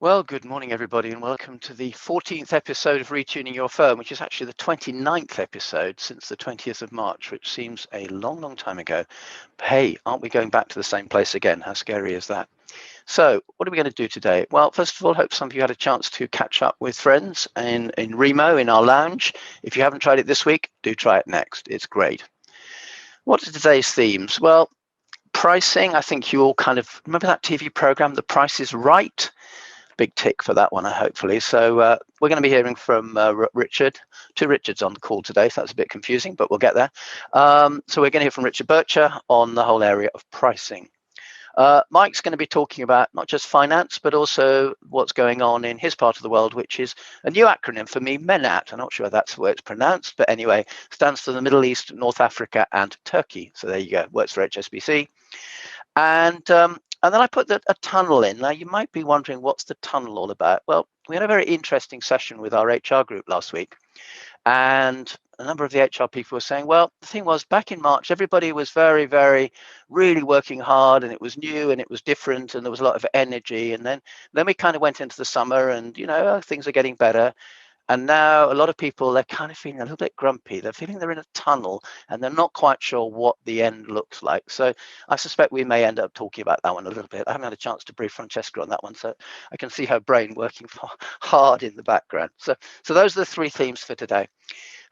Well, good morning, everybody, and welcome to the 14th episode of Retuning Your Firm, which is actually the 29th episode since the 20th of March, which seems a long, long time ago. But hey, aren't we going back to the same place again? How scary is that? So what are we going to do today? Well, first of all, hope some of you had a chance to catch up with friends in Remo, in our lounge. If you haven't tried it this week, do try it next. It's great. What are today's themes? Well, pricing. I think you all kind of remember that TV program, The Price is Right? Big tick for that one, hopefully. So we're going to be hearing from Richard. Two Richards on the call today, so that's a bit confusing, but we'll get there. So we're going to hear from Richard Burcher on the whole area of pricing. Mike's going to be talking about not just finance, but also what's going on in his part of the world, which is a new acronym for me, MENAT. I'm not sure if that's the way it's pronounced, but anyway, stands for the Middle East, North Africa, and Turkey. So there you go, works for HSBC. And then I put a tunnel in. Now, you might be wondering, what's the tunnel all about? Well, we had a very interesting session with our HR group last week. And a number of the HR people were saying, well, the thing was, back in March, everybody was very, very, really working hard, and it was new and it was different, and there was a lot of energy. And then we kind of went into the summer, and, things are getting better. And now a lot of people, they're kind of feeling a little bit grumpy. They're feeling they're in a tunnel and they're not quite sure what the end looks like. So I suspect we may end up talking about that one a little bit. I haven't had a chance to brief Francesca on that one, so I can see her brain working hard in the background. So those are the three themes for today.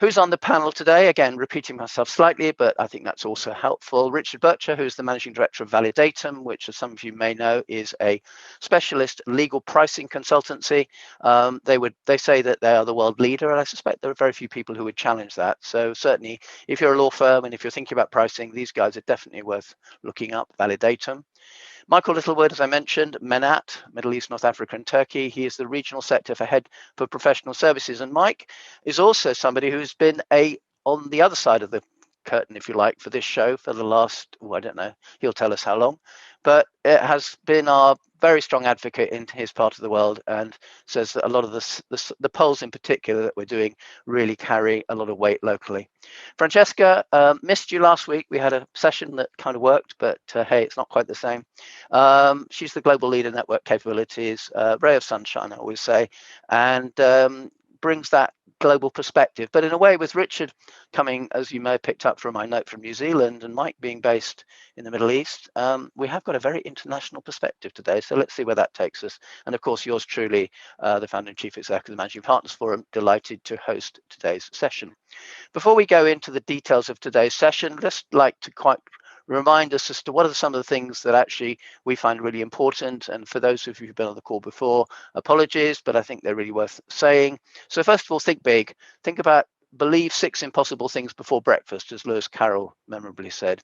Who's on the panel today? Again, repeating myself slightly, but I think that's also helpful. Richard Burcher, who's the managing director of Validatum, which, as some of you may know, is a specialist legal pricing consultancy. They say that they are the world leader, and I suspect there are very few people who would challenge that. So certainly, if you're a law firm and if you're thinking about pricing, these guys are definitely worth looking up. Validatum. Michael Littlewood, as I mentioned, MENAT, Middle East, North Africa, and Turkey. He is the regional sector for head for professional services. And Mike is also somebody who's been on the other side of the curtain, if you like, for this show for the last, I don't know, he'll tell us how long, but it has been our very strong advocate in his part of the world, and says that a lot of the polls in particular that we're doing really carry a lot of weight locally. Francesca, missed you last week. We had a session that kind of worked, but hey, it's not quite the same. She's the global leader network capabilities, ray of sunshine, I always say, and brings that global perspective. But in a way, with Richard coming, as you may have picked up from my note, from New Zealand, and Mike being based in the Middle East, we have got a very international perspective today. So let's see where that takes us. And of course, yours truly, the founder and chief executive of the Managing Partners Forum, delighted to host today's session. Before we go into the details of today's session, just like to quite remind us as to what are some of the things that actually we find really important. And for those of you who've been on the call before, apologies, but I think they're really worth saying. So first of all, think big. Think about, believe 6 impossible things before breakfast, as Lewis Carroll memorably said.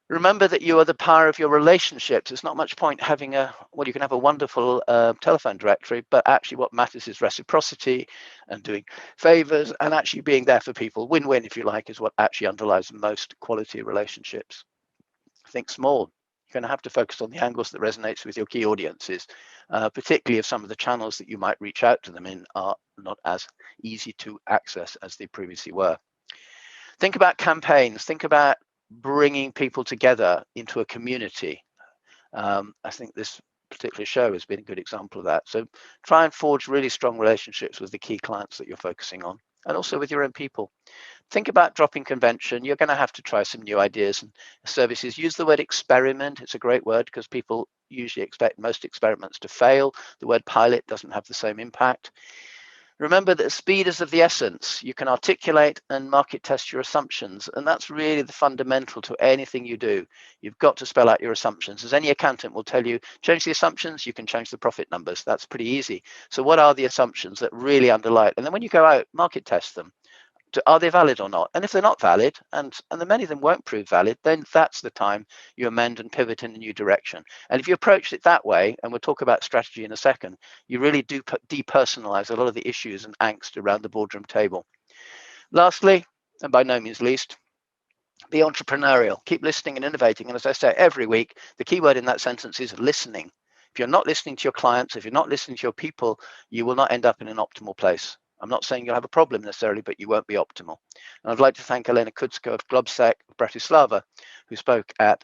Remember that you are the power of your relationships. It's not much point having you can have a wonderful telephone directory, but actually what matters is reciprocity and doing favors and actually being there for people. Win-win, if you like, is what actually underlies most quality relationships. Think small. You're going to have to focus on the angles that resonates with your key audiences, particularly if some of the channels that you might reach out to them in are not as easy to access as they previously were. Think about campaigns. Think about bringing people together into a community. I think this particular show has been a good example of that. So try and forge really strong relationships with the key clients that you're focusing on, and also with your own people. Think about dropping convention. You're going to have to try some new ideas and services. Use the word experiment. It's a great word because people usually expect most experiments to fail. The word pilot doesn't have the same impact. Remember that speed is of the essence. You can articulate and market test your assumptions, and that's really the fundamental to anything you do. You've got to spell out your assumptions. As any accountant will tell you, change the assumptions, you can change the profit numbers. That's pretty easy. So what are the assumptions that really underlie it? And then when you go out, market test them. Are they valid or not? And if they're not valid, and the many of them won't prove valid, then that's the time you amend and pivot in a new direction. And if you approach it that way, and we'll talk about strategy in a second, you really do depersonalize a lot of the issues and angst around the boardroom table. Lastly, and by no means least, be entrepreneurial. Keep listening and innovating. And as I say every week, the key word in that sentence is listening. If you're not listening to your clients, if you're not listening to your people, you will not end up in an optimal place. I'm not saying you'll have a problem necessarily, but you won't be optimal. And I'd like to thank Elena Kudsko of Globsec Bratislava, who spoke at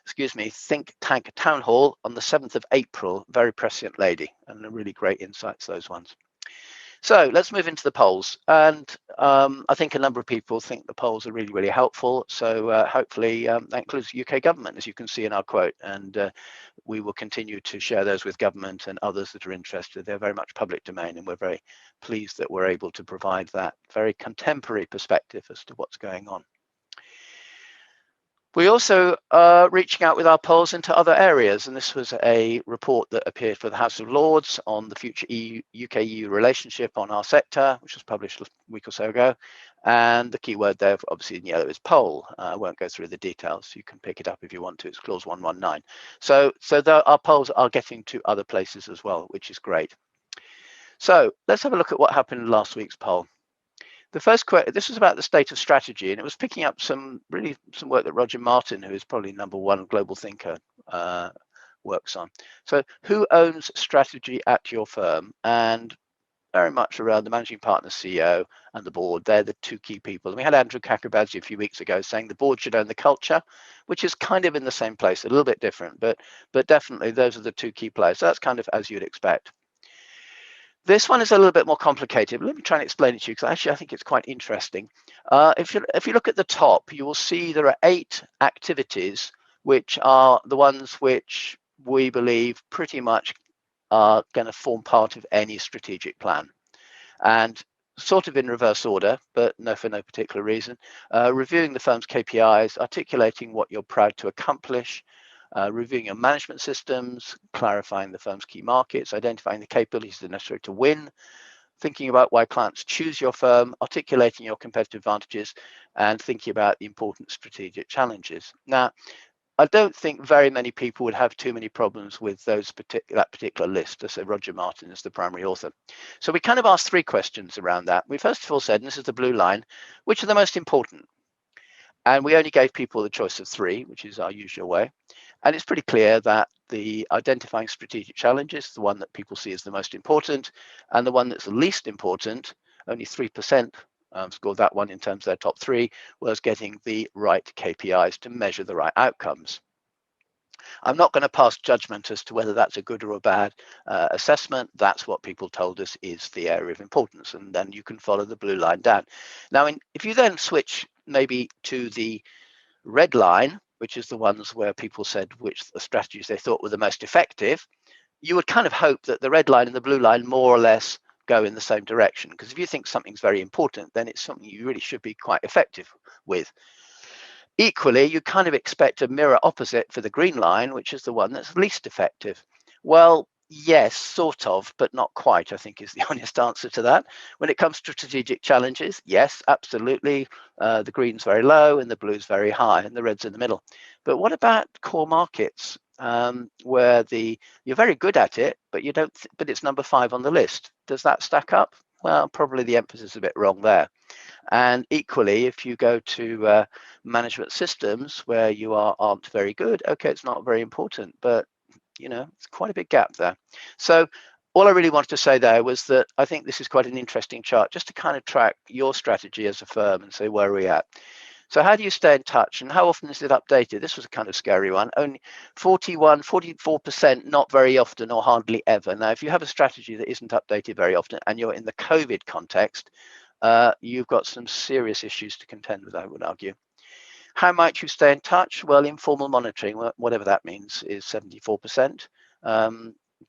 excuse me, think tank town hall on the 7th of April. Very prescient lady, and a really great insights, those ones. So let's move into the polls. And I think a number of people think the polls are really, really helpful. So hopefully that includes the UK government, as you can see in our quote. And we will continue to share those with government and others that are interested. They're very much public domain, and we're very pleased that we're able to provide that very contemporary perspective as to what's going on. We also are reaching out with our polls into other areas, and this was a report that appeared for the House of Lords on the future UK-EU relationship on our sector, which was published a week or so ago. And the keyword there, obviously in yellow, is poll. I won't go through the details. You can pick it up if you want to. It's clause 119. So our polls are getting to other places as well, which is great. So let's have a look at what happened in last week's poll. The first question, this was about the state of strategy, and it was picking up some work that Roger Martin, who is probably #1 global thinker, works on. So who owns strategy at your firm? And very much around the managing partner, CEO, and the board. They're the two key people. And we had Andrew Kakabadze a few weeks ago saying the board should own the culture, which is kind of in the same place, a little bit different, but definitely those are the two key players. So that's kind of as you'd expect. This one is a little bit more complicated. Let me try and explain it to you, because actually I think it's quite interesting. If you look at the top, you will see there are 8 activities which are the ones which we believe pretty much are going to form part of any strategic plan. And sort of in reverse order, but for no particular reason. Reviewing the firm's KPIs, articulating what you're proud to accomplish, reviewing your management systems, clarifying the firm's key markets, identifying the capabilities that are necessary to win, thinking about why clients choose your firm, articulating your competitive advantages, and thinking about the important strategic challenges. Now, I don't think very many people would have too many problems with that particular list. So Roger Martin is the primary author. So we kind of asked 3 questions around that. We first of all said, and this is the blue line, which are the most important? And we only gave people the choice of 3, which is our usual way. And it's pretty clear that the identifying strategic challenges, the one that people see as the most important, and the one that's the least important, only 3% scored that one in terms of their top 3, was getting the right KPIs to measure the right outcomes. I'm not going to pass judgment as to whether that's a good or a bad assessment. That's what people told us is the area of importance, and then you can follow the blue line down. Now, if you then switch maybe to the red line, which is the ones where people said which the strategies they thought were the most effective, you would kind of hope that the red line and the blue line more or less go in the same direction. Because if you think something's very important, then it's something you really should be quite effective with. Equally, you kind of expect a mirror opposite for the green line, which is the one that's least effective. Well, yes, sort of, but not quite, I think is the honest answer to that. When it comes to strategic challenges, yes, absolutely. The green's very low and the blue's very high and the red's in the middle. But what about core markets, where you're very good at it, but you don't, but it's number 5 on the list? Does that stack up? Well, probably the emphasis is a bit wrong there. And equally, if you go to management systems where you aren't very good, okay, it's not very important, but it's quite a big gap there. So all I really wanted to say there was that I think this is quite an interesting chart just to kind of track your strategy as a firm and say, where are we at? So how do you stay in touch, and how often is it updated? This was a kind of scary one. Only 44%, not very often or hardly ever. Now, if you have a strategy that isn't updated very often and you're in the COVID context, you've got some serious issues to contend with, I would argue. How might you stay in touch? Well, informal monitoring, whatever that means, is 74%.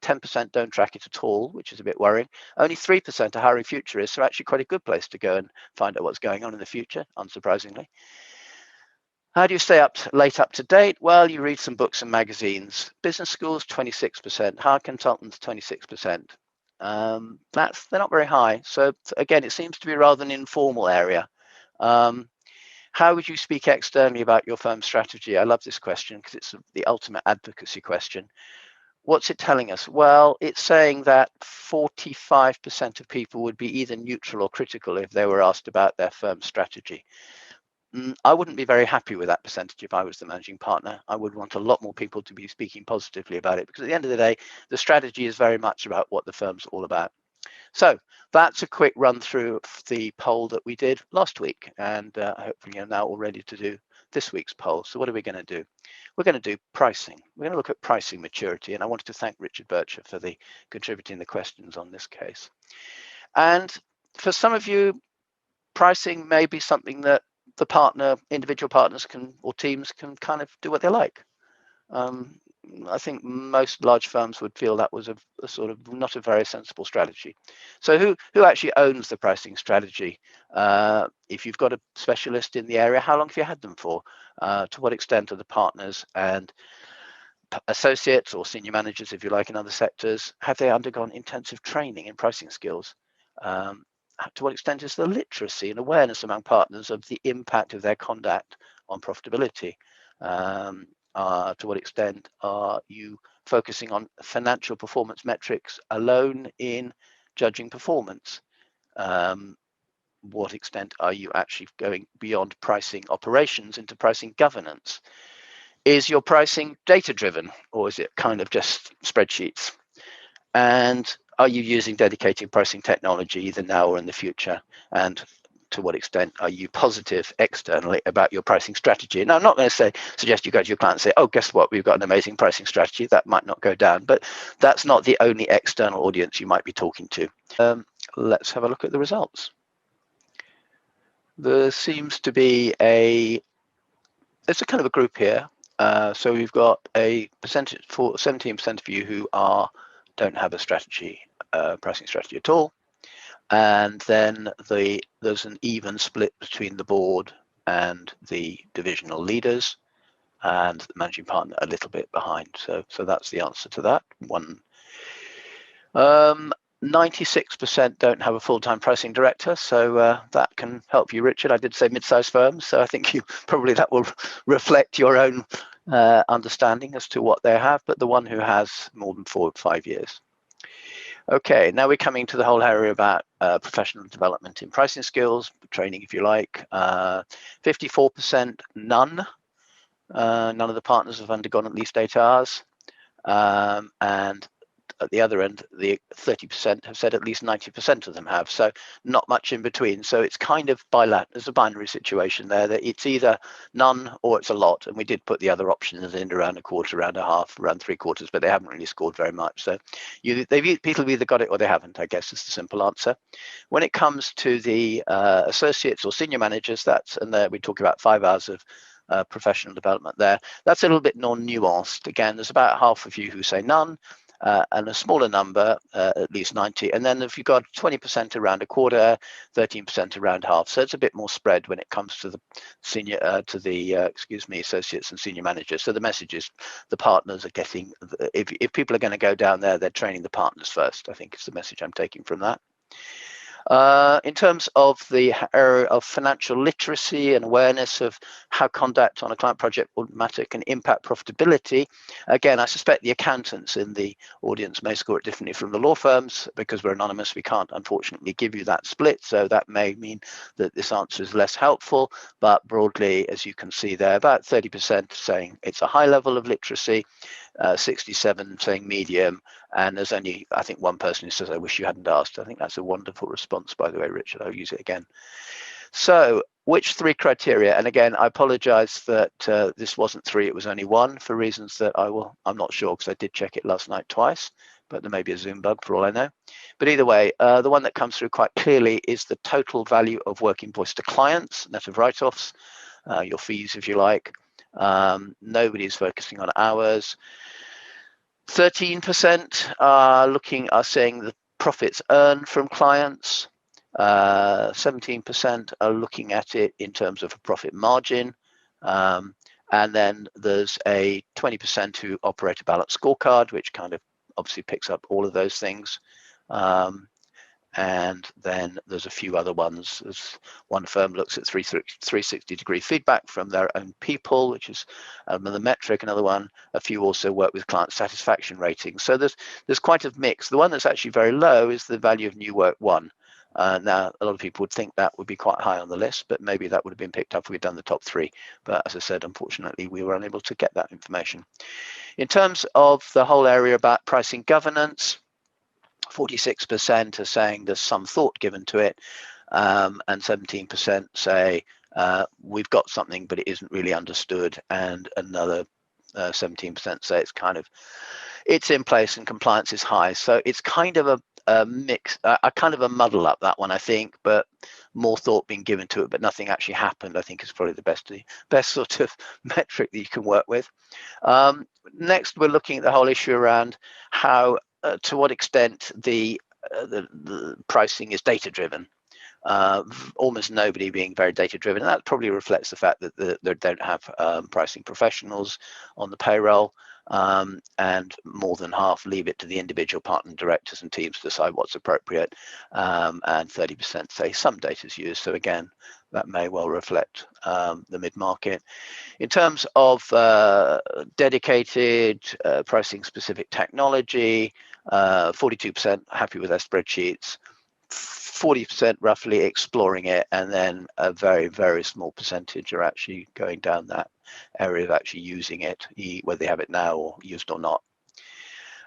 10% don't track it at all, which is a bit worrying. Only 3% are hiring futurists, so actually quite a good place to go and find out what's going on in the future, unsurprisingly. How do you stay up to date? Well, you read some books and magazines. Business schools, 26%. Hired consultants, 26%. They're not very high. So again, it seems to be rather an informal area. How would you speak externally about your firm's strategy? I love this question because it's the ultimate advocacy question. What's it telling us? Well, it's saying that 45% of people would be either neutral or critical if they were asked about their firm's strategy. I wouldn't be very happy with that percentage if I was the managing partner. I would want a lot more people to be speaking positively about it, because at the end of the day, the strategy is very much about what the firm's all about. So that's a quick run through of the poll that we did last week, and hopefully you're now all ready to do this week's poll. So what are we going to do? We're going to do pricing. We're going to look at pricing maturity, and I wanted to thank Richard Burcher for the contributing the questions on this case. And for some of you, pricing may be something that the individual partners can, or teams can kind of do what they like. I think most large firms would feel that was a sort of not a very sensible strategy. So who actually owns the pricing strategy? If you've got a specialist in the area, how long have you had them for? To what extent are the partners and associates or senior managers, if you like, in other sectors, have they undergone intensive training in pricing skills? To what extent is the literacy and awareness among partners of the impact of their conduct on profitability? To what extent are you focusing on financial performance metrics alone in judging performance? What extent are you actually going beyond pricing operations into pricing governance? Is your pricing data-driven, or is it kind of just spreadsheets? And are you using dedicated pricing technology either now or in the future? And to what extent are you positive externally about your pricing strategy? Now, I'm not going to suggest you go to your client and say, oh, guess what? We've got an amazing pricing strategy. That might not go down, but that's not the only external audience you might be talking to. Let's have a look at the results. There seems to be there's a kind of a group here. So we've got a percentage for 17% of you who don't have a strategy, pricing strategy at all. And then there's an even split between the board and the divisional leaders, and the managing partner a little bit behind. So that's the answer to that one. 96% don't have a full-time pricing director, so that can help you, Richard. I did say mid-sized firms, so I think that will reflect your own understanding as to what they have, but the one who has more than 4 or 5 years. Okay, now we're coming to the whole area about professional development in pricing skills, training if you like. 54% none. None of the partners have undergone at least 8 hours. And at the other end, the 30% have said at least 90% of them have. So not much in between. So it's kind of there's a binary situation there, that it's either none or it's a lot. And we did put the other options in around a quarter, around a half, around 3/4, but they haven't really scored very much. So people have either got it or they haven't, I guess is the simple answer. When it comes to the associates or senior managers, and there we talk about 5 hours of professional development there. That's a little bit more nuanced. Again, there's about half of you who say none, and a smaller number, at least 90. And then if you've got 20% around a quarter, 13% around half. So it's a bit more spread when it comes to the associates and senior managers. So the message is the partners are getting, if people are going to go down there, they're training the partners first. I think it's the message I'm taking from that. In terms of the area of financial literacy and awareness of how conduct on a client project matter can impact profitability, again, I suspect the accountants in the audience may score it differently from the law firms. Because we're anonymous, we can't unfortunately give you that split, so that may mean that this answer is less helpful. But broadly, as you can see there, about 30% saying it's a high level of literacy, 67 saying medium, and there's only, I think, one person who says, I wish you hadn't asked. I think that's a wonderful response, by the way, Richard. I'll use it again. So which 3 criteria? And again, I apologize that this wasn't 3, it was only 1, for reasons that I'm not sure, because I did check it last night twice, but there may be a Zoom bug for all I know. But either way, the one that comes through quite clearly is the total value of work invoiced to clients, net of write-offs, your fees, if you like. Nobody's focusing on hours. 13% are saying the profits earned from clients. 17% are looking at it in terms of a profit margin. And then there's a 20% who operate a balanced scorecard, which kind of obviously picks up all of those things. And then there's a few other ones. There's one firm looks at 360-degree feedback from their own people, which is another metric. Another one, a few also work with client satisfaction ratings. So there's quite a mix. The one that's actually very low is the value of new work won. Now, a lot of people would think that would be quite high on the list, but maybe that would have been picked up if we'd done the top 3. But as I said, unfortunately, we were unable to get that information. In terms of the whole area about pricing governance, 46% are saying there's some thought given to it, and 17% say we've got something, but it isn't really understood, and another 17% say it's in place and compliance is high. So it's kind of a mix, a kind of a muddle up, that one, I think, but more thought being given to it, but nothing actually happened, I think, is probably the best sort of metric that you can work with. Next, we're looking at the whole issue around how, to what extent the pricing is data driven. Almost nobody being very data driven, and that probably reflects the fact that they don't have pricing professionals on the payroll, and more than half leave it to the individual partner directors and teams to decide what's appropriate, and 30% say some data is used. So again, that may well reflect the mid-market. In terms of dedicated pricing specific technology, 42% happy with their spreadsheets, 40% roughly exploring it, and then a very, very small percentage are actually going down that area of actually using it, whether they have it now or used or not.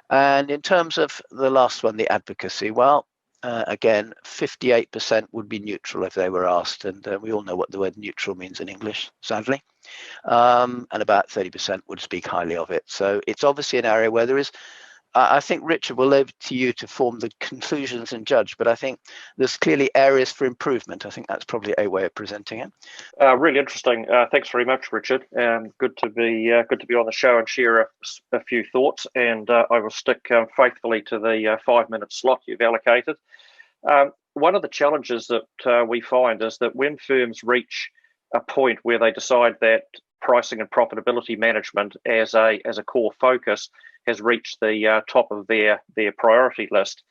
And in terms of the last one, the advocacy, well, again, 58% would be neutral if they were asked, and we all know what the word neutral means in English, sadly. And about 30% would speak highly of it. So it's obviously an area where there is, I think, Richard, we'll leave it to you to form the conclusions and judge, but I think there's clearly areas for improvement. I think that's probably a way of presenting it. Really interesting. Thanks very much, Richard. Good to be on the show and share a few thoughts. And I will stick faithfully to the 5-minute slot you've allocated. One of the challenges that we find is that when firms reach a point where they decide that pricing and profitability management as a core focus has reached the top of their priority list,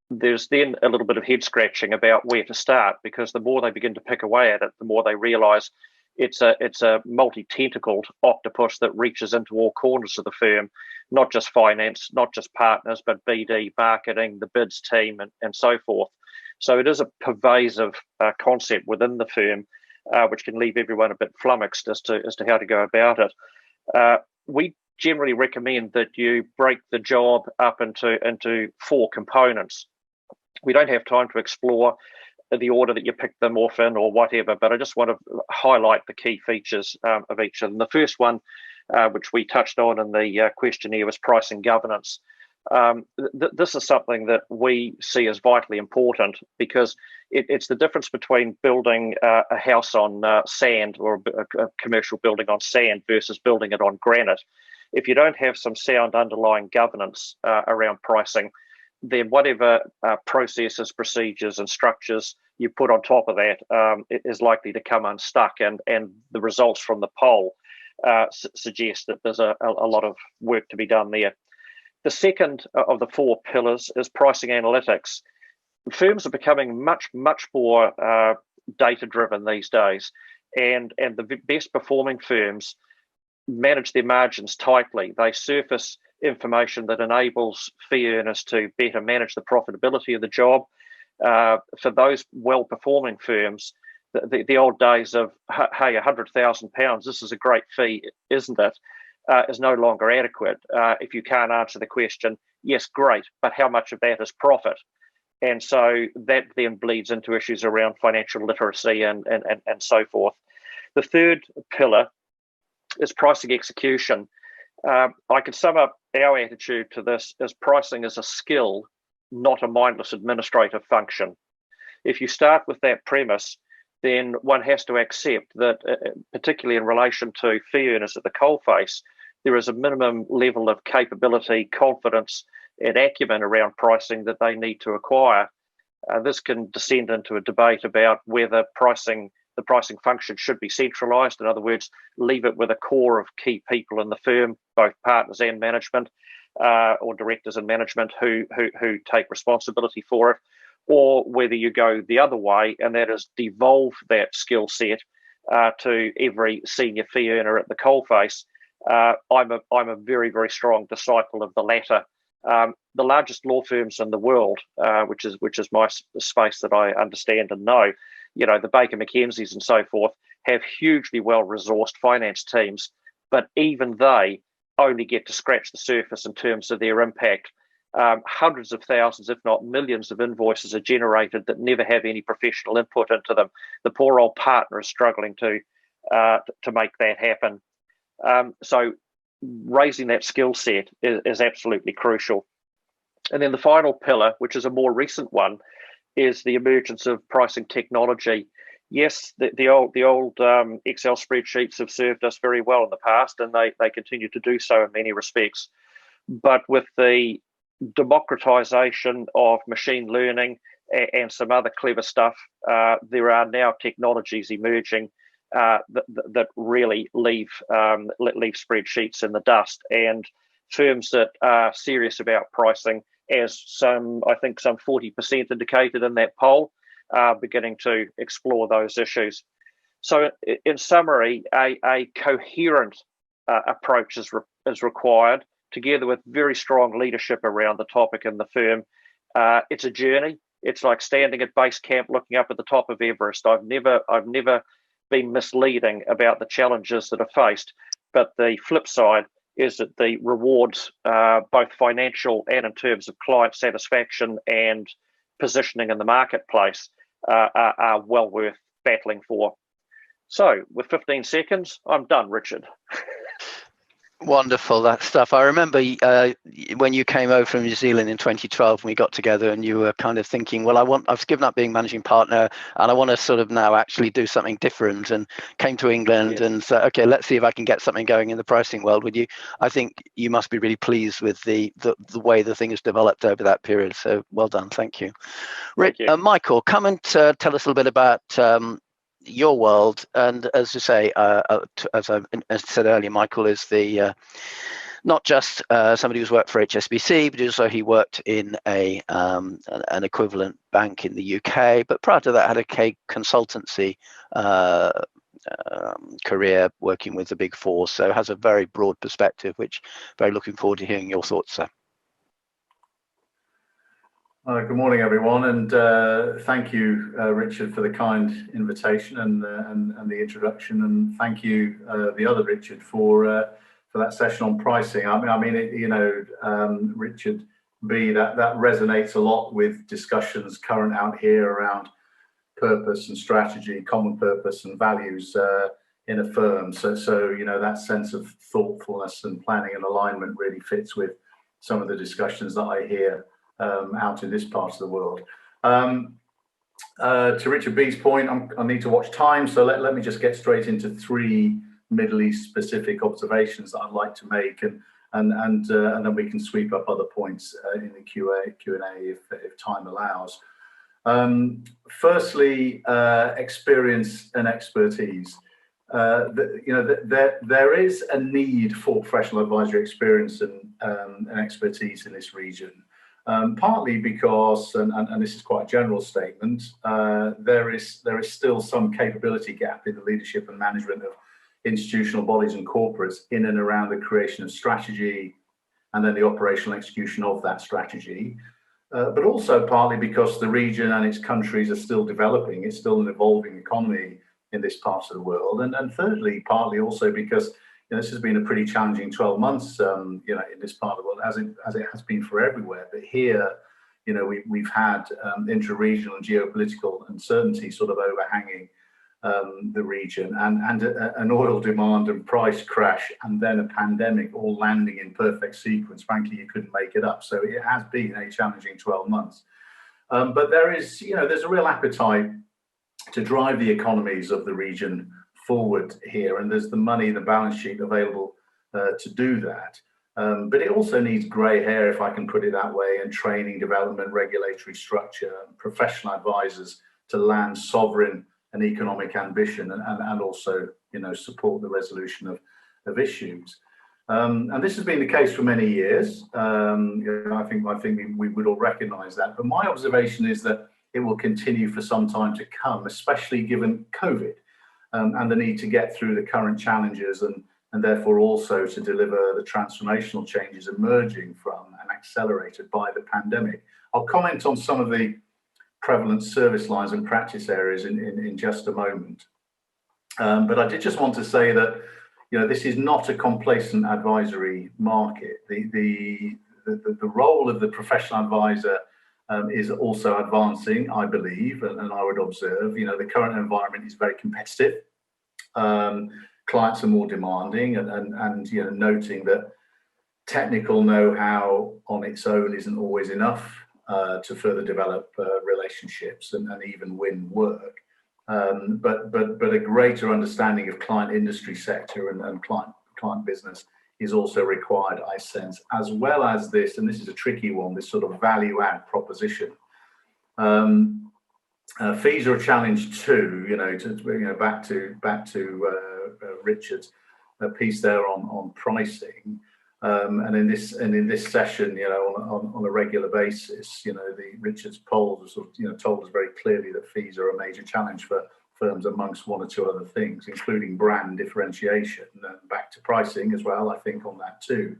there's then a little bit of head scratching about where to start, because the more they begin to pick away at it, the more they realize it's a multi-tentacled octopus that reaches into all corners of the firm, not just finance, not just partners, but BD, marketing, the bids team, and so forth. So it is a pervasive concept within the firm, which can leave everyone a bit flummoxed as to how to go about it. We generally recommend that you break the job up into 4 components. We don't have time to explore the order that you pick them off in or whatever, but I just want to highlight the key features of each of them. The first one, which we touched on in the questionnaire, was pricing governance. This is something that we see as vitally important, because it's the difference between building a house on sand, or a commercial building on sand, versus building it on granite. If you don't have some sound underlying governance around pricing, then whatever processes, procedures, and structures you put on top of that it is likely to come unstuck, and the results from the poll suggest that there's a lot of work to be done there. The second of the 4 pillars is pricing analytics. Firms are becoming much more data-driven these days, and the best performing firms manage their margins tightly. They surface information that enables fee earners to better manage the profitability of the job. For those well-performing firms, the old days of, hey, £100,000, this is a great fee, isn't it, is no longer adequate. If you can't answer the question, yes, great, but how much of that is profit? And so that then bleeds into issues around financial literacy and so forth. The third pillar is pricing execution. I could sum up our attitude to this as pricing is a skill, not a mindless administrative function. If you start with that premise, then one has to accept that, particularly in relation to fee earners at the coalface, there is a minimum level of capability, confidence, and acumen around pricing that they need to acquire. This can descend into a debate about whether the pricing function should be centralised. In other words, leave it with a core of key people in the firm, both partners and management, or directors and management who take responsibility for it, or whether you go the other way, and that is devolve that skill set to every senior fee earner at the coalface. I'm a very, very strong disciple of the latter. The largest law firms in the world, which is my space that I understand and know, the Baker McKenzie's and so forth, have hugely well-resourced finance teams, but even they only get to scratch the surface in terms of their impact hundreds of thousands, if not millions of invoices are generated that never have any professional input into them. The poor old partner is struggling to make that happen. So raising that skill set is absolutely crucial. And then the final pillar, which is a more recent one, is the emergence of pricing technology. Yes, the old Excel spreadsheets have served us very well in the past, and they continue to do so in many respects. But with the democratization of machine learning and some other clever stuff, there are now technologies emerging that really leave spreadsheets in the dust. And firms that are serious about pricing, as I think some 40% indicated in that poll, are beginning to explore those issues. So in summary, a coherent approach is required, together with very strong leadership around the topic in the firm. It's a journey. It's like standing at base camp looking up at the top of Everest. I've never been misleading about the challenges that are faced, but the flip side is that the rewards, both financial and in terms of client satisfaction and positioning in the marketplace, are well worth battling for. So with 15 seconds, I'm done, Richard. Wonderful, that stuff. I remember when you came over from New Zealand in 2012, and we got together, and you were kind of thinking, well, I've given up being managing partner, and I want to sort of now actually do something different, and came to England and said, okay, let's see if I can get something going in the pricing world with you. I think you must be really pleased with the way the thing has developed over that period. So well done. Thank you. Michael, come and tell us a little bit about your world. And as you say, as I said earlier, Michael is the not just somebody who's worked for HSBC, but also he worked in an equivalent bank in the UK. But prior to that, had a consultancy career working with the Big Four. So has a very broad perspective, which very looking forward to hearing your thoughts, sir. Good morning, everyone, and thank you, Richard, for the kind invitation and the introduction, and thank you, the other Richard, for that session on pricing. I mean, Richard B, that resonates a lot with discussions current out here around purpose and strategy, common purpose and values in a firm. So that sense of thoughtfulness and planning and alignment really fits with some of the discussions that I hear out in this part of the world. To Richard B's point, I need to watch time, so let me just get straight into 3 Middle East specific observations that I'd like to make, and then we can sweep up other points in the Q&A if time allows. Firstly, experience and expertise. There is a need for professional advisory experience and expertise in this region. Partly because, and this is quite a general statement, there is still some capability gap in the leadership and management of institutional bodies and corporates in and around the creation of strategy and then the operational execution of that strategy. But also partly because the region and its countries are still developing. It's still an evolving economy in this part of the world. And thirdly, partly also because this has been a pretty challenging 12 months, in this part of the world, as it has been for everywhere. But here, we've had intra-regional and geopolitical uncertainty sort of overhanging the region, and an oil demand and price crash, and then a pandemic all landing in perfect sequence. Frankly, you couldn't make it up. So it has been a challenging 12 months. But there's a real appetite to drive the economies of the region forward here, and there's the money, the balance sheet available to do that. But it also needs grey hair, if I can put it that way, and training, development, regulatory structure, professional advisors to land sovereign and economic ambition, and also support the resolution of issues. And this has been the case for many years. I think we would all recognise that. But my observation is that it will continue for some time to come, especially given COVID. And the need to get through the current challenges and therefore also to deliver the transformational changes emerging from and accelerated by the pandemic. I'll comment on some of the prevalent service lines and practice areas in just a moment. But I did just want to say that this is not a complacent advisory market. The the role of the professional advisor is also advancing, I believe, and I would observe. The current environment is very competitive. Clients are more demanding, and noting that technical know-how on its own isn't always enough to further develop relationships and even win work. But a greater understanding of client industry sector and client business is also required, I sense, as well as this, and this is a tricky one, this sort of value add proposition. Fees are a challenge too, back to Richard's piece there on pricing. And in this session, on a regular basis, Richard's polls have sort of, told us very clearly that fees are a major challenge for firms, amongst one or two other things, including brand differentiation, and back to pricing as well, I think, on that too.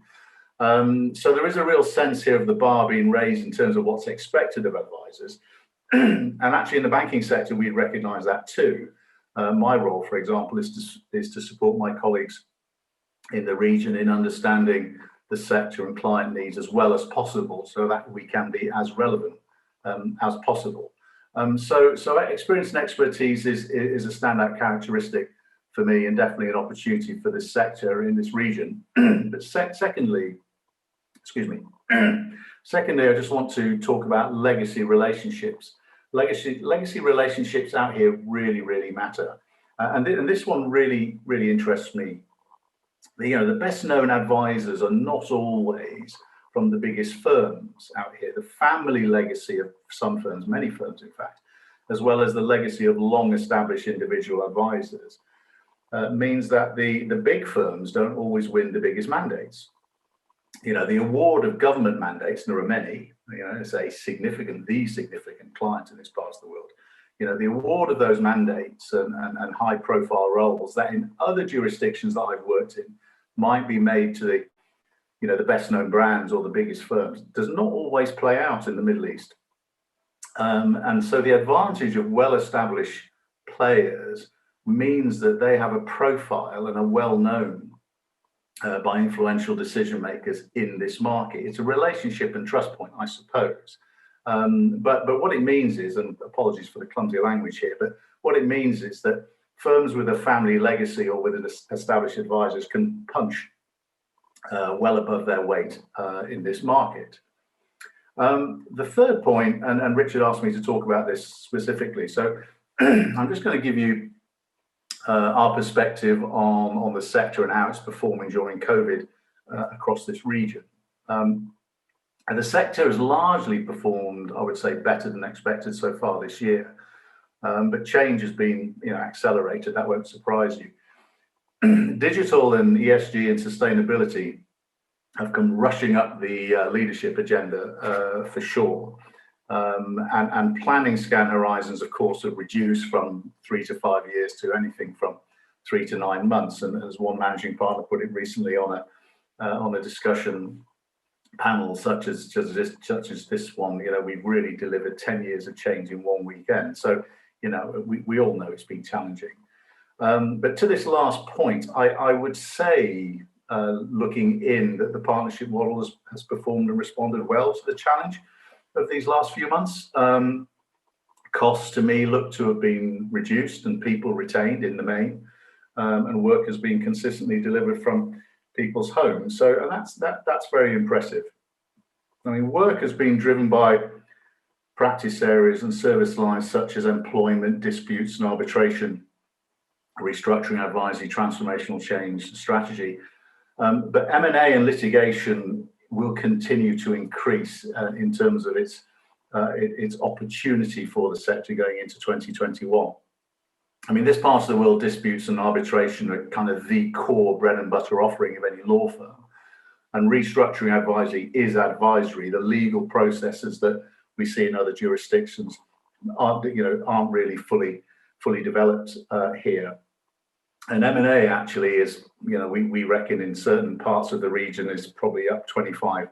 So there is a real sense here of the bar being raised in terms of what's expected of advisors. And actually in the banking sector, we recognise that too. My role, for example, is to support my colleagues in the region in understanding the sector and client needs as well as possible, so that we can be as relevant as possible. So experience and expertise is a standout characteristic for me, and definitely an opportunity for this sector in this region. But secondly, I just want to talk about legacy relationships. Legacy relationships out here really matter, and this one really interests me. The best known advisors are not always from the biggest firms out here. The family legacy of some firms, many firms in fact, as well as the legacy of long established individual advisors, means that the big firms don't always win the biggest mandates. The award of government mandates, and there are many, it's the significant client in this part of the world. The award of those mandates and high profile roles that in other jurisdictions that I've worked in might be made to the best known brands or the biggest firms does not always play out in the Middle East. And so the advantage of well-established players means that they have a profile and are well known by influential decision makers in this market. It's a relationship and trust point, I suppose. But what it means is, and apologies for the clumsy language here, but what it means is that firms with a family legacy or with an established advisors can punch well above their weight in this market. The third point, and Richard asked me to talk about this specifically, so I'm just going to give you our perspective on the sector and how it's performing during COVID across this region. And the sector has largely performed, I would say, better than expected so far this year. But change has been, accelerated. That won't surprise you. Digital and ESG and sustainability have come rushing up the leadership agenda for sure. And planning scan horizons, of course, have reduced from 3 to 5 years to anything from 3 to 9 months. And as one managing partner put it recently on a discussion panel such as this one, we've really delivered 10 years of change in one weekend. So, we all know it's been challenging. But to this last point, I would say, looking in, that the partnership model has performed and responded well to the challenge of these last few months. Costs to me look to have been reduced and people retained in the main, and work has been consistently delivered from people's homes. So that's very impressive. I mean, work has been driven by practice areas and service lines such as employment, disputes and arbitration, restructuring, advisory, transformational change, strategy. But M&A and litigation will continue to increase in terms of its opportunity for the sector going into 2021. I mean, this part of the world, disputes and arbitration are kind of the core bread and butter offering of any law firm. And restructuring advisory is advisory. The legal processes that we see in other jurisdictions aren't really fully developed here. And M&A actually is, we reckon in certain parts of the region is probably up 25%,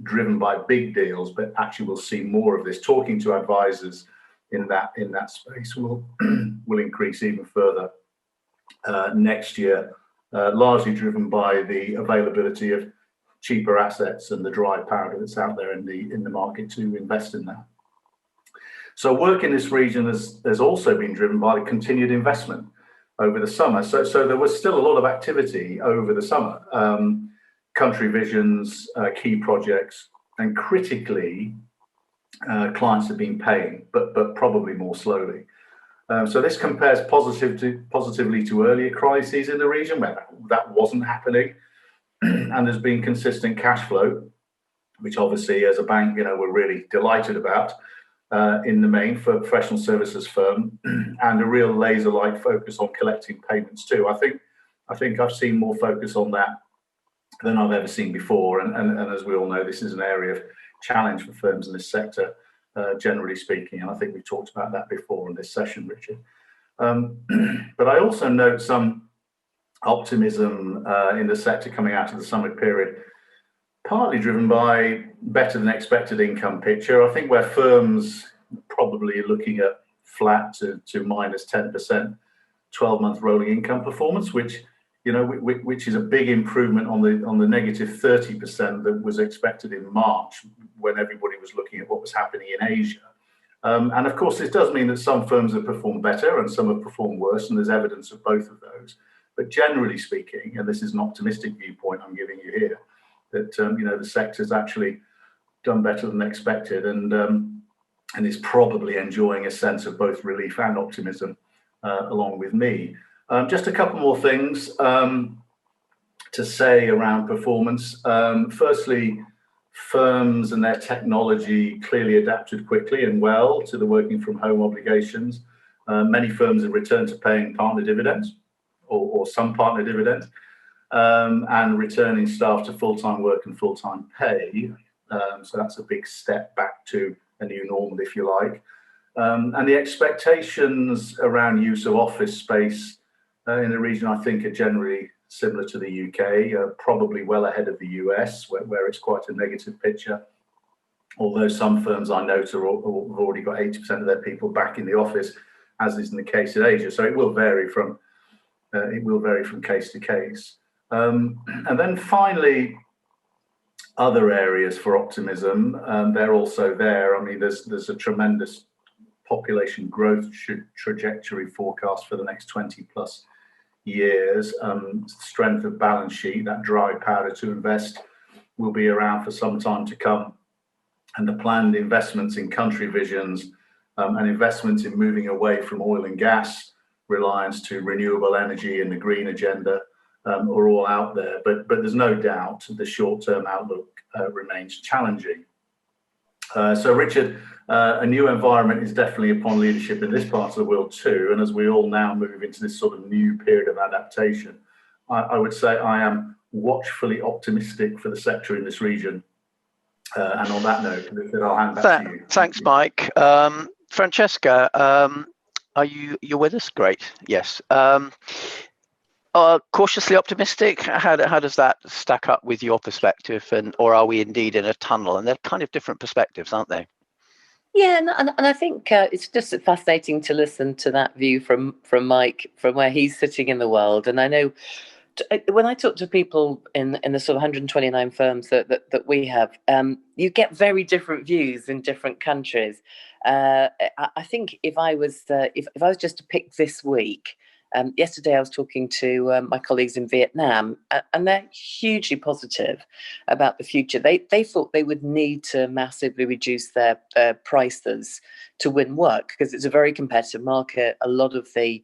driven by big deals, but actually we'll see more of this. Talking to advisors in that space will increase even further next year, largely driven by the availability of cheaper assets and the dry powder that's out there in the market to invest in that. So work in this region has also been driven by the continued investment over the summer. So there was still a lot of activity over the summer. Country visions, key projects, and critically, clients have been paying, but probably more slowly. So this compares positively to earlier crises in the region where that wasn't happening, and there's been consistent cash flow, which obviously as a bank, we're really delighted about in the main for a professional services firm, and a real laser-like focus on collecting payments too. I think I've seen more focus on that than I've ever seen before, and as we all know, this is an area of challenge for firms in this sector. Generally speaking, and I think we talked about that before in this session, Richard. But I also note some optimism in the sector coming out of the summer period, partly driven by better than expected income picture. I think where firms probably are looking at flat to minus 10% 12-month rolling income performance, which is a big improvement on the negative 30% that was expected in March when everybody was looking at what was happening in Asia. And of course, this does mean that some firms have performed better and some have performed worse, and there's evidence of both of those. But generally speaking, and this is an optimistic viewpoint I'm giving you here, that the sector's actually done better than expected, and is probably enjoying a sense of both relief and optimism along with me. Just a couple more things to say around performance. Firstly, firms and their technology clearly adapted quickly and well to the working from home obligations. Many firms have returned to paying partner dividends or some partner dividends, and returning staff to full-time work and full-time pay. So that's a big step back to a new normal, if you like. And the expectations around use of office space in the region, I think, are generally similar to the UK, probably well ahead of the US, where it's quite a negative picture. Although some firms I note have already got 80% of their people back in the office, as is in the case in Asia. So it will vary from case to case. And then finally, other areas for optimism, they're also there. I mean, there's a tremendous population growth trajectory forecast for the next 20 plus years. Strength of balance sheet, that dry powder to invest, will be around for some time to come. And the planned investments in country visions and investments in moving away from oil and gas reliance to renewable energy and the green agenda are all out there. But there's no doubt the short-term outlook remains challenging. So Richard, a new environment is definitely upon leadership in this part of the world too. And as we all now move into this sort of new period of adaptation, I would say I am watchfully optimistic for the sector in this region. And on that note, I'll hand back to you. Thanks, Mike. Francesca, you're with us? Great. Yes. Cautiously optimistic. How does that stack up with your perspective, or are we indeed in a tunnel? And they're kind of different perspectives, aren't they? Yeah, and I think it's just fascinating to listen to that view from Mike, from where he's sitting in the world. And I know when I talk to people in the sort of 129 firms that we have, you get very different views in different countries. I think if I was just to pick this week. Yesterday, I was talking to my colleagues in Vietnam, and they're hugely positive about the future. They thought they would need to massively reduce their prices to win work because it's a very competitive market. A lot of the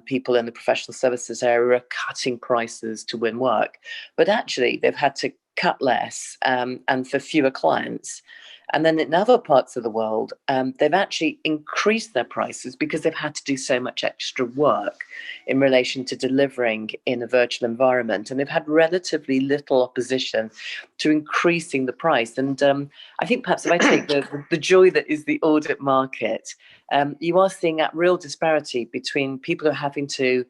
people in the professional services area are cutting prices to win work, but actually they've had to cut less and for fewer clients. And then in other parts of the world, they've actually increased their prices because they've had to do so much extra work in relation to delivering in a virtual environment. And they've had relatively little opposition to increasing the price. And I think perhaps if I take the joy that is the audit market, you are seeing that real disparity between people who are having to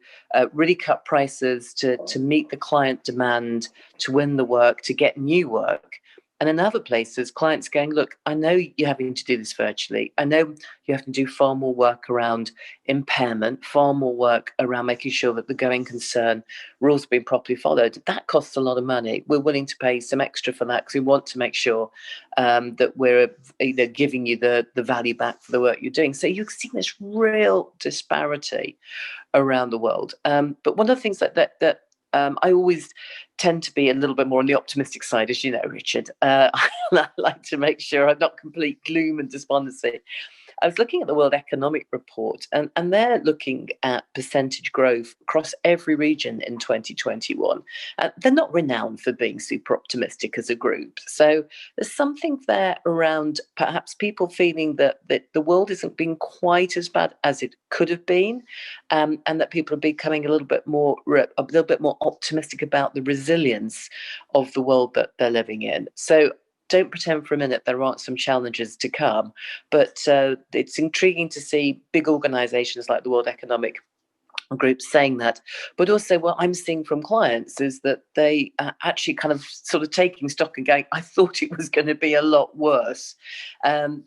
really cut prices to meet the client demand, to win the work, to get new work. And in other places, clients going, look, I know you're having to do this virtually. I know you have to do far more work around impairment, far more work around making sure that the going concern rules are being properly followed. That costs a lot of money. We're willing to pay some extra for that because we want to make sure that we're giving you the value back for the work you're doing. So you're seeing this real disparity around the world. But one of the things that I always tend to be a little bit more on the optimistic side, as you know, Richard. I like to make sure I'm not complete gloom and despondency. I was looking at the World Economic Report, and they're looking at percentage growth across every region in 2021. They're not renowned for being super optimistic as a group. So there's something there around perhaps people feeling that the world isn't being quite as bad as it could have been, and that people are becoming a little bit more optimistic about the resilience of the world that they're living in. So don't pretend for a minute there aren't some challenges to come, but it's intriguing to see big organizations like the World Economic Group saying that. But also what I'm seeing from clients is that they are actually kind of sort of taking stock and going, I thought it was going to be a lot worse. But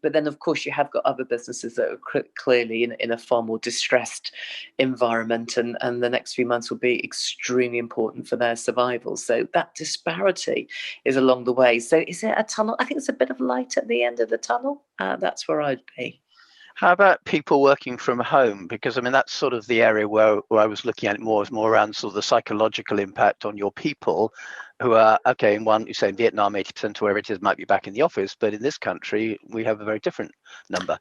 then, of course, you have got other businesses that are clearly in a far more distressed environment, and the next few months will be extremely important for their survival. So that disparity is along the way. So is it a tunnel? I think it's a bit of light at the end of the tunnel. That's where I'd be. How about people working from home? Because I mean, that's sort of the area where I was looking at it more around sort of the psychological impact on your people who are, okay, in one, you say in Vietnam, 80% or wherever it is might be back in the office, but in this country, we have a very different number.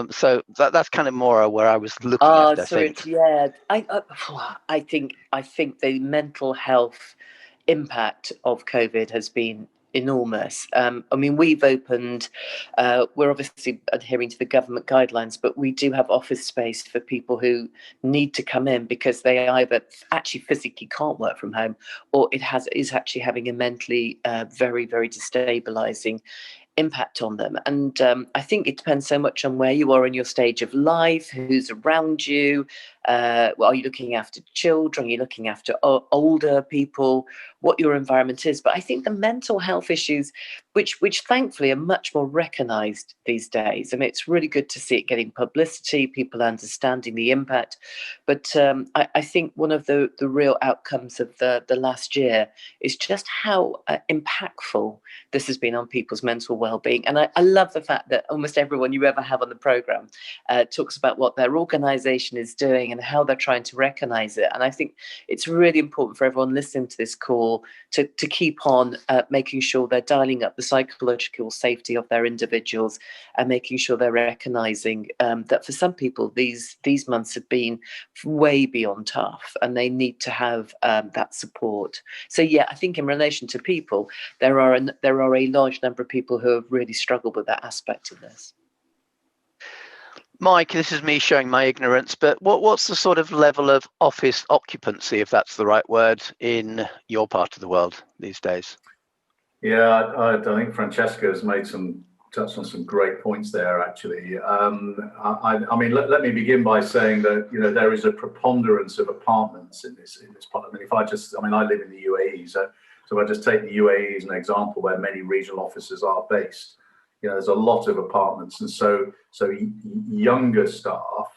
So that's kind of more where I was looking at, I think. Yeah, I think the mental health impact of COVID has been enormous. I mean, we've opened, we're obviously adhering to the government guidelines, but we do have office space for people who need to come in because they either actually physically can't work from home, or is actually having a mentally very, very destabilizing impact on them. And I think it depends so much on where you are in your stage of life, who's around you. Are you looking after children? Are you looking after older people? What your environment is. But I think the mental health issues, which thankfully are much more recognised these days. I mean, it's really good to see it getting publicity, people understanding the impact. But I think one of the real outcomes of the last year is just how impactful this has been on people's mental well-being. And I love the fact that almost everyone you ever have on the programme talks about what their organisation is doing and how they're trying to recognise it. And I think it's really important for everyone listening to this call to keep on making sure they're dialing up the psychological safety of their individuals and making sure they're recognising that for some people these months have been way beyond tough and they need to have that support. So yeah, I think in relation to people, there are a large number of people who have really struggled with that aspect of this. Mike, this is me showing my ignorance, but what's the sort of level of office occupancy, if that's the right word, in your part of the world these days? Yeah, I think Francesca has touched on some great points there, actually. I mean, let me begin by saying that, you know, there is a preponderance of apartments in this part. I mean, I live in the UAE, so if I just take the UAE as an example where many regional offices are based, you know, there's a lot of apartments. And so younger staff,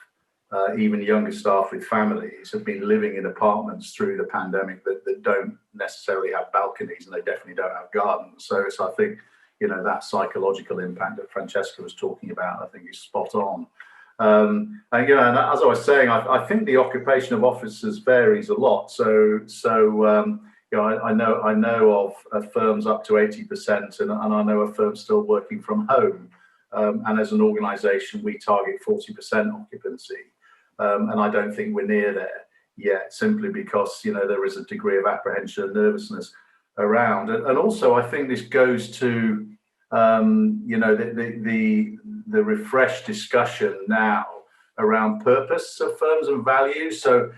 even younger staff with families, have been living in apartments through the pandemic that don't necessarily have balconies, and they definitely don't have gardens. So I think, you know, that psychological impact that Francesca was talking about, I think is spot on. And, you know, and as I was saying, I think the occupation of offices varies a lot. So you know, I know of firms up to 80%, and I know of firms still working from home. And as an organisation, we target 40% occupancy. And I don't think we're near there yet, simply because, you know, there is a degree of apprehension and nervousness around. And also, I think this goes to, you know, the refreshed discussion now around purpose of firms and values. So,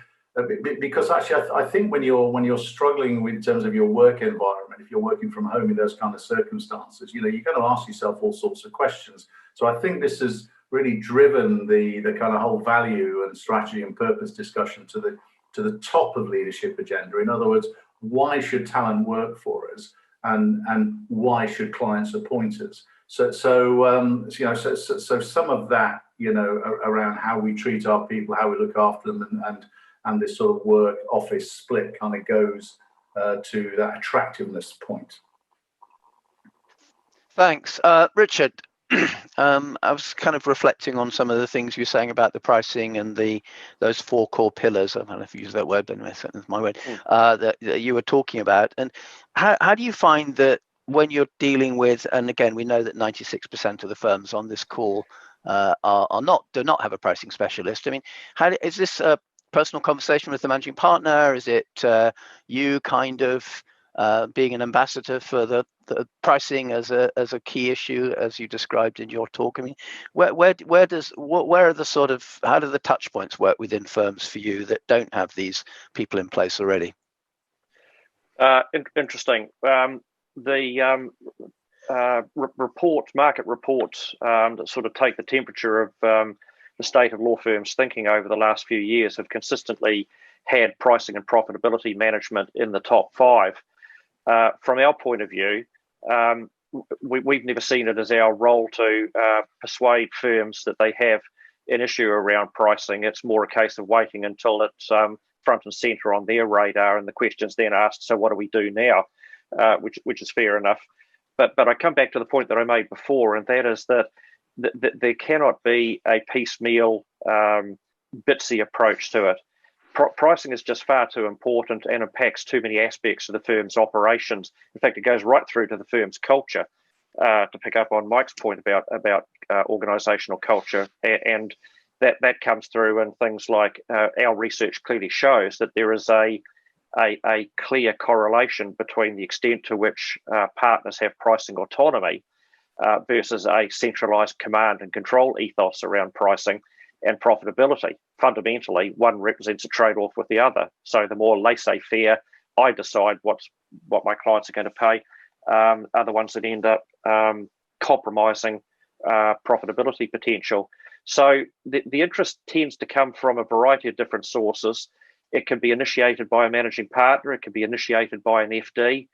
because actually, I think when you're struggling in terms of your work environment, if you're working from home in those kind of circumstances, you know, you're going to ask yourself all sorts of questions. So I think this has really driven the kind of whole value and strategy and purpose discussion to the top of leadership agenda. In other words, why should talent work for us? and why should clients appoint us? So some of that, around how we treat our people, how we look after them, and this sort of work office split kind of goes to that attractiveness point. Thanks, Richard. I was kind of reflecting on some of the things you were saying about the pricing and those 4 core pillars. I don't know if you use that word, but it's my word, that you were talking about. And how do you find that when you're dealing with, and again, we know that 96% of the firms on this call do not have a pricing specialist. I mean, is this a personal conversation with the managing partner? Is it you kind of being an ambassador for the pricing as a key issue, as you described in your talk? I mean, where are the sort of, how do the touch points work within firms for you that don't have these people in place already? Interesting. The market reports that sort of take the temperature of the state of law firms' thinking over the last few years have consistently had pricing and profitability management in the top 5. From our point of view, we've never seen it as our role to persuade firms that they have an issue around pricing. It's more a case of waiting until it's front and centre on their radar, and the question's then asked, so what do we do now? Which is fair enough. But I come back to the point that I made before, and that is that there cannot be a piecemeal, bitsy approach to it. Pricing is just far too important and impacts too many aspects of the firm's operations. In fact, it goes right through to the firm's culture. To pick up on Mike's point about organisational culture, and that comes through in things like our research clearly shows that there is a clear correlation between the extent to which partners have pricing autonomy versus a centralised command and control ethos around pricing and profitability. Fundamentally, one represents a trade-off with the other. So the more laissez-faire, I decide what my clients are going to pay, are the ones that end up compromising profitability potential. So the interest tends to come from a variety of different sources. It can be initiated by a managing partner. It can be initiated by an FD,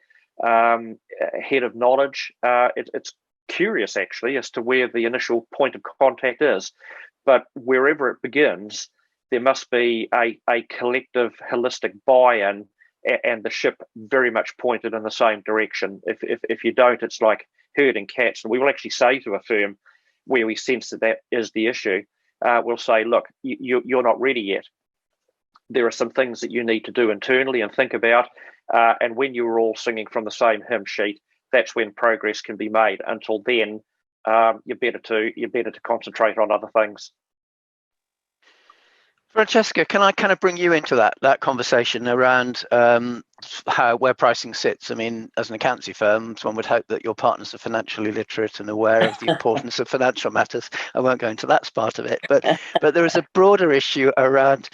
head of knowledge. It's curious, actually, as to where the initial point of contact is. But wherever it begins, there must be a collective, holistic buy-in, and the ship very much pointed in the same direction. If you don't, it's like herding cats. And we will actually say to a firm where we sense that is the issue, we'll say, look, you're not ready yet. There are some things that you need to do internally and think about. And when you're all singing from the same hymn sheet, that's when progress can be made. Until then, you're better to concentrate on other things. Francesca, can I kind of bring you into that conversation around where pricing sits? I mean, as an accountancy firm, one would hope that your partners are financially literate and aware of the importance of financial matters. I won't go into that part of it, but there is a broader issue around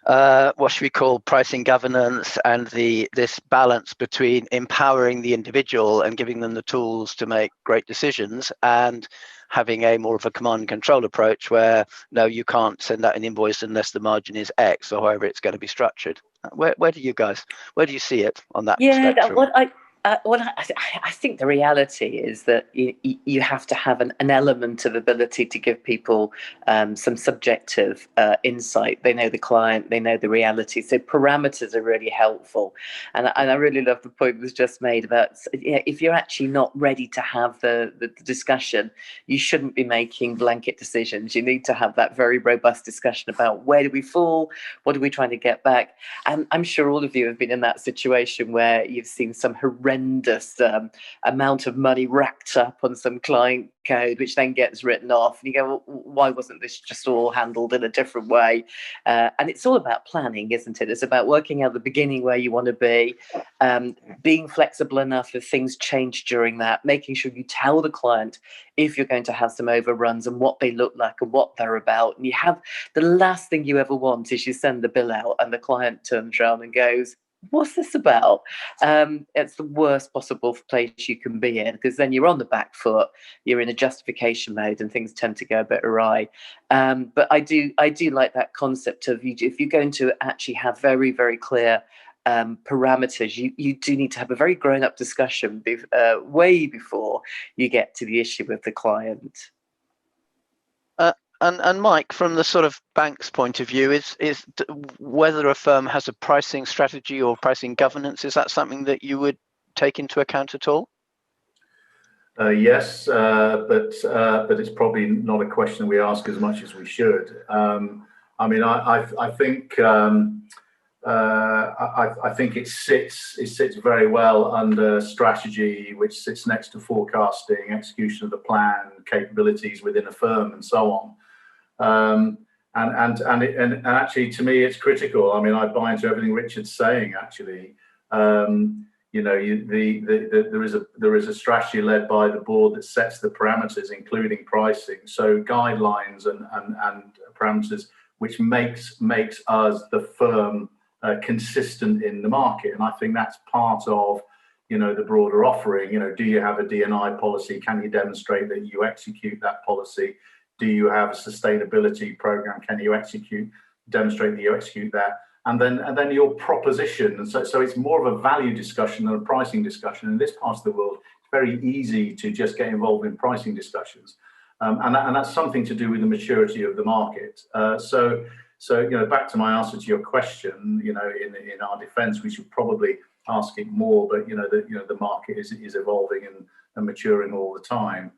what should we call pricing governance and this balance between empowering the individual and giving them the tools to make great decisions, and having a more of a command and control approach where, no, you can't send out an invoice unless the margin is X, or however it's going to be structured. Where do you see it on that spectrum? I think the reality is that you have to have an element of ability to give people some subjective insight. They know the client, they know the reality. So parameters are really helpful. And I really love the point that was just made about, if you're actually not ready to have the discussion, you shouldn't be making blanket decisions. You need to have that very robust discussion about where do we fall, what are we trying to get back. And I'm sure all of you have been in that situation where you've seen some horrendous amount of money racked up on some client code, which then gets written off. And you go, well, why wasn't this just all handled in a different way? And it's all about planning, isn't it? It's about working out the beginning where you want to be, being flexible enough if things change during that, making sure you tell the client if you're going to have some overruns and what they look like and what they're about. And you have, the last thing you ever want is you send the bill out and the client turns around and goes, what's this about? It's the worst possible place you can be in, because then you're on the back foot, you're in a justification mode, and things tend to go a bit awry. But I do like that concept of if you're going to actually have very, very clear parameters, you do need to have a very grown-up discussion way before you get to the issue with the client. And Mike, from the sort of bank's point of view, is whether a firm has a pricing strategy or pricing governance, is that something that you would take into account at all? Yes, but it's probably not a question we ask as much as we should. I mean, I think I think it sits very well under strategy, which sits next to forecasting, execution of the plan, capabilities within a firm, and so on. And actually, to me, it's critical. I mean, I buy into everything Richard's saying. Actually, you know, there is a strategy led by the board that sets the parameters, including pricing. So guidelines and parameters which makes us the firm consistent in the market. And I think that's part of, you know, the broader offering. You know, do you have a D&I policy? Can you demonstrate that you execute that policy? Do you have a sustainability program? Can you demonstrate that you execute that? And then your proposition. And so it's more of a value discussion than a pricing discussion. In this part of the world, it's very easy to just get involved in pricing discussions. And that's something to do with the maturity of the market. So you know, back to my answer to your question, you know, in our defence, we should probably ask it more. But you know, the market is evolving and maturing all the time.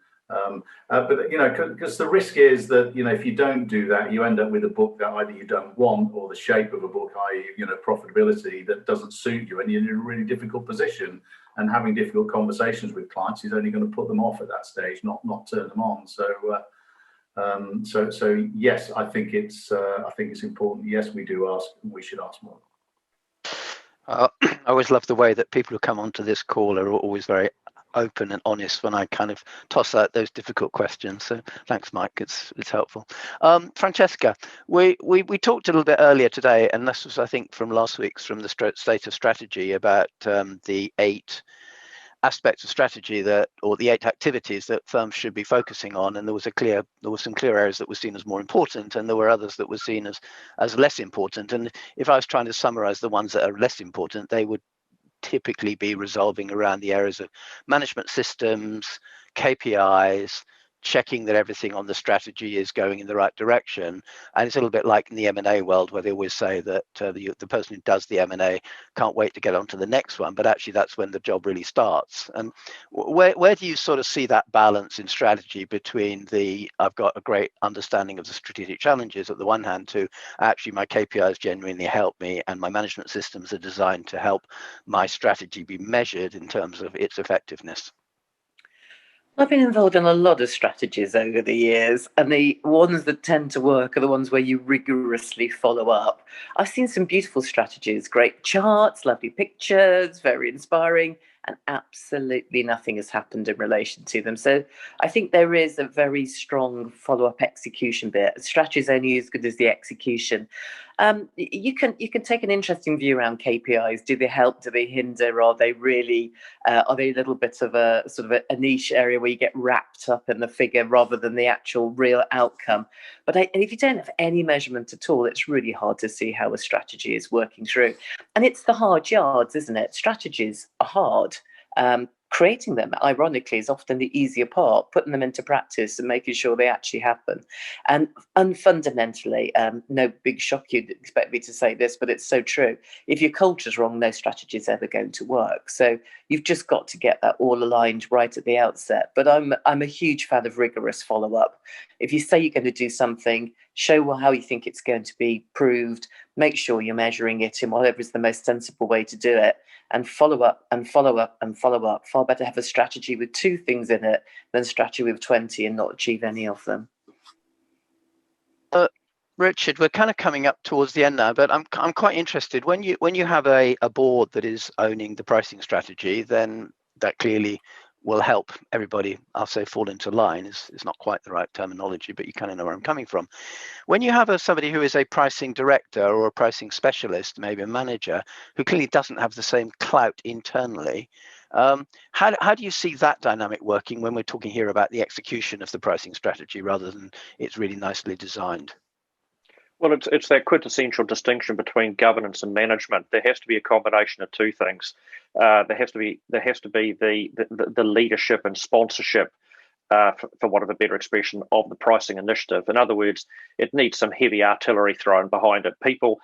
But you know, because the risk is that, you know, if you don't do that, you end up with a book that either you don't want, or the shape of a book, i.e., you know, profitability that doesn't suit you, and you're in a really difficult position. And having difficult conversations with clients is only going to put them off at that stage, not turn them on. So yes, I think it's important. Yes, we do ask, and we should ask more. I always love the way that people who come onto this call are always very open and honest when I kind of toss out those difficult questions. So thanks, Mike. It's helpful. Francesca, we talked a little bit earlier today, and this was, I think, from last week's, from the State of Strategy, about the 8 aspects of strategy or the 8 activities that firms should be focusing on. And there was some clear areas that were seen as more important, and there were others that were seen as less important. And if I was trying to summarize the ones that are less important, they would typically be resolving around the areas of management systems, KPIs, checking that everything on the strategy is going in the right direction. And it's a little bit like in the M&A world, where they always say that the person who does the M&A can't wait to get on to the next one, but actually that's when the job really starts. And where do you sort of see that balance in strategy between I've got a great understanding of the strategic challenges at the one hand, to actually my KPIs genuinely help me, and my management systems are designed to help my strategy be measured in terms of its effectiveness? I've been involved in a lot of strategies over the years, and the ones that tend to work are the ones where you rigorously follow up. I've seen some beautiful strategies, great charts, lovely pictures, very inspiring, and absolutely nothing has happened in relation to them. So I think there is a very strong follow-up execution bit. Strategy is only as good as the execution. You can take an interesting view around KPIs. Do they help? Do they hinder? Are they really? Are they a little bit of a sort of a niche area where you get wrapped up in the figure rather than the actual real outcome? But if you don't have any measurement at all, it's really hard to see how a strategy is working through. And it's the hard yards, isn't it? Strategies are hard. Creating them, ironically, is often the easier part, putting them into practice and making sure they actually happen. And fundamentally, no big shock you'd expect me to say this, but it's so true. If your culture's wrong, no strategy is ever going to work. So you've just got to get that all aligned right at the outset. But I'm a huge fan of rigorous follow-up. If you say you're going to do something, show how you think it's going to be proved, make sure you're measuring it in whatever is the most sensible way to do it, and follow up and follow up and follow up. Far better have a strategy with 2 things in it than a strategy with 20 and not achieve any of them. Richard, we're kind of coming up towards the end now, but I'm quite interested. When you have a board that is owning the pricing strategy, then that clearly will help everybody, I'll say, fall into line. Is not quite the right terminology, but you kind of know where I'm coming from. When you have somebody who is a pricing director or a pricing specialist, maybe a manager, who clearly doesn't have the same clout internally, how do you see that dynamic working when we're talking here about the execution of the pricing strategy rather than it's really nicely designed? Well, it's that quintessential distinction between governance and management. There has to be a combination of two things. There has to be the leadership and sponsorship, for want of a better expression, of the pricing initiative. In other words, it needs some heavy artillery thrown behind it. People,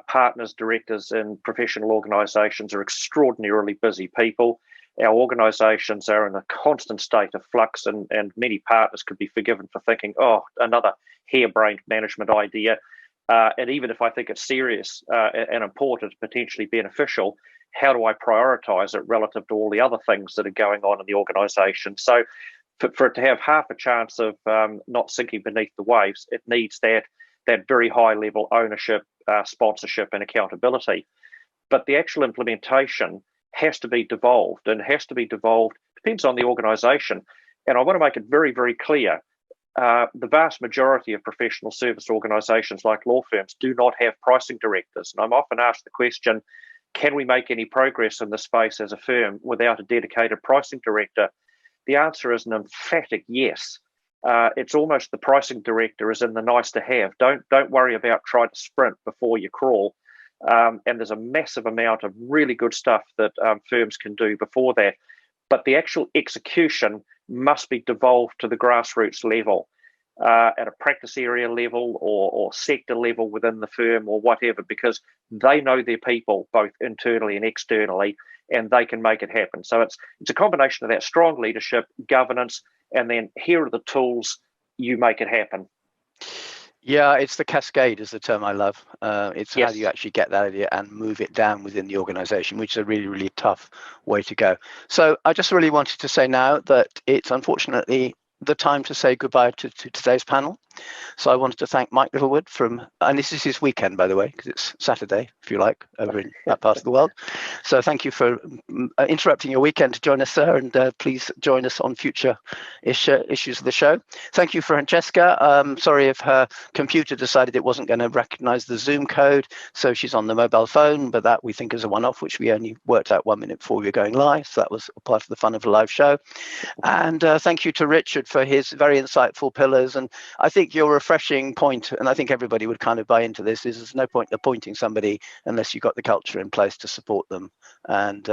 partners, directors in professional organisations are extraordinarily busy people. Our organisations are in a constant state of flux, and many partners could be forgiven for thinking, oh, another harebrained management idea. And even if I think it's serious and important, potentially beneficial, how do I prioritise it relative to all the other things that are going on in the organisation? So for it to have half a chance of not sinking beneath the waves, it needs that very high level ownership, sponsorship and accountability. But the actual implementation has to be devolved, and depends on the organisation. And I want to make it very, very clear, the vast majority of professional service organisations like law firms do not have pricing directors. And I'm often asked the question, can we make any progress in this space as a firm without a dedicated pricing director? The answer is an emphatic yes. It's almost the pricing director is in the nice to have. Don't worry about trying to sprint before you crawl. And there's a massive amount of really good stuff that firms can do before that. But the actual execution must be devolved to the grassroots level, at a practice area level or sector level within the firm or whatever, because they know their people both internally and externally, and they can make it happen. So it's a combination of that strong leadership, governance, and then here are the tools, you make it happen. Yeah, it's the cascade is the term I love. It's Yes. how do you actually get that idea and move it down within the organization, which is a really, really tough way to go. So I just really wanted to say now that it's unfortunately the time to say goodbye to today's panel. So I wanted to thank Mike Littlewood and this is his weekend, by the way, because it's Saturday, if you like, over in that part of the world. So thank you for interrupting your weekend to join us, sir, and please join us on future issues of the show. Thank you, Francesca. Sorry if her computer decided it wasn't going to recognize the Zoom code, so she's on the mobile phone, but that we think is a one-off, which we only worked out 1 minute before we were going live. So that was part of the fun of a live show. And thank you to Richard for his very insightful pillars. And I think your refreshing point, and I think everybody would kind of buy into this, is there's no point appointing somebody unless you've got the culture in place to support them. And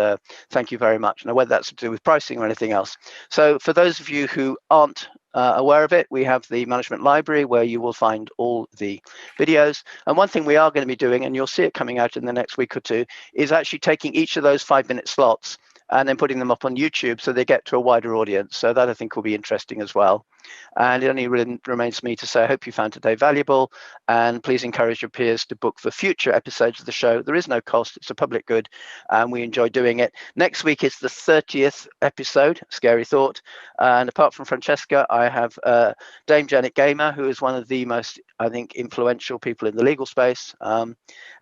thank you very much. Now, whether that's to do with pricing or anything else. So for those of you who aren't aware of it, we have the management library where you will find all the videos. And one thing we are going to be doing, and you'll see it coming out in the next week or two, is actually taking each of those 5-minute slots and then putting them up on YouTube so they get to a wider audience. So that I think will be interesting as well. And it only remains for me to say, I hope you found today valuable, and please encourage your peers to book for future episodes of the show. There is no cost, it's a public good, and we enjoy doing it. Next week is the 30th episode, scary thought. And apart from Francesca, I have Dame Janet Gamer, who is one of the most, I think, influential people in the legal space.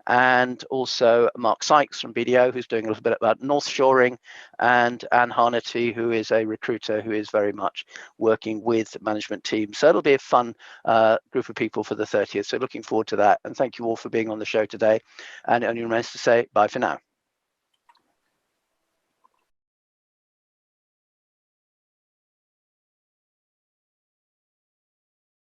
And also Mark Sykes from BDO, who's doing a little bit about North Shoring, and Anne Harnety, who is a recruiter who is very much working with management teams. So it'll be a fun group of people for the 30th. So looking forward to that. And thank you all for being on the show today. And it only remains to say bye for now.